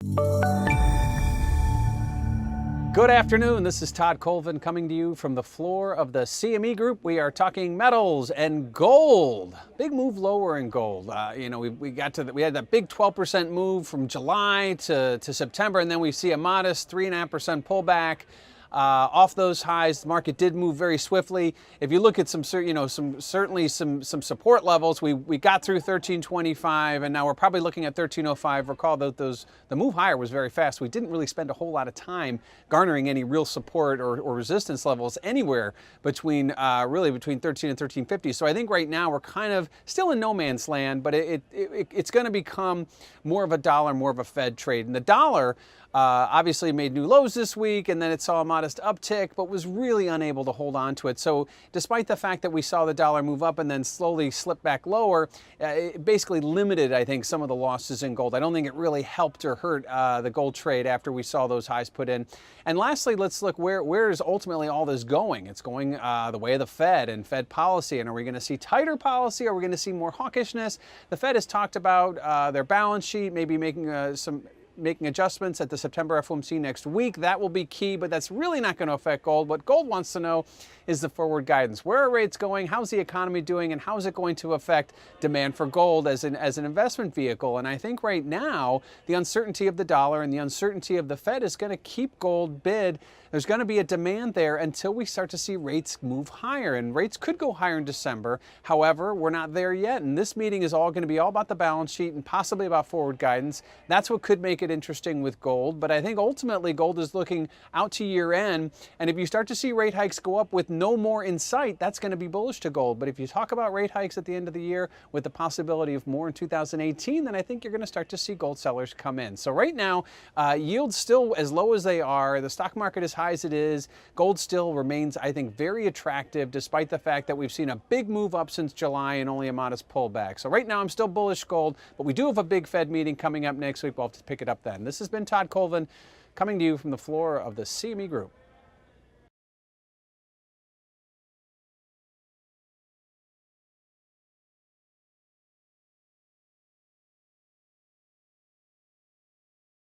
Good afternoon. This is Todd Colvin coming to you from the floor of the CME Group. We are talking metals and gold. Big move lower in gold. We had that big 12% move from July to September, and then we see a modest 3.5% pullback. Off those highs, the market did move very swiftly. If you look at some support levels, we got through 1325, and now we're probably looking at 1305. Recall that the move higher was very fast. We didn't really spend a whole lot of time garnering any real support or resistance levels anywhere between 13 and 1350. So I think right now we're kind of still in no man's land, but it's going to become more of a dollar, more of a Fed trade. And the dollar obviously made new lows this week, and then it saw a modest uptick, but was really unable to hold on to it. So despite the fact that we saw the dollar move up and then slowly slip back lower, it basically limited, I think, some of the losses in gold. I don't think it really helped or hurt the gold trade after we saw those highs put in. And lastly, let's look where is ultimately all this going. It's going the way of the Fed and Fed policy. And are we going to see tighter policy? Are we going to see more hawkishness? The Fed has talked about their balance sheet, maybe making adjustments at the September FOMC next week. That will be key, but that's really not going to affect gold. What gold wants to know is the forward guidance. Where are rates going? How's the economy doing? And how is it going to affect demand for gold as an investment vehicle? And I think right now, the uncertainty of the dollar and the uncertainty of the Fed is going to keep gold bid. There's going to be a demand there until we start to see rates move higher. And rates could go higher in December. However, we're not there yet. And this meeting is all going to be all about the balance sheet and possibly about forward guidance. That's what could make it interesting with gold. But I think ultimately gold is looking out to year end. And if you start to see rate hikes go up with no more in sight, that's going to be bullish to gold. But if you talk about rate hikes at the end of the year with the possibility of more in 2018, then I think you're going to start to see gold sellers come in. So right now, yields still as low as they are. The stock market is high as it is. Gold still remains, I think, very attractive despite the fact that we've seen a big move up since July and only a modest pullback. So right now I'm still bullish gold, but we do have a big Fed meeting coming up next week. We'll have to pick it up then. This has been Todd Colvin coming to you from the floor of the CME Group.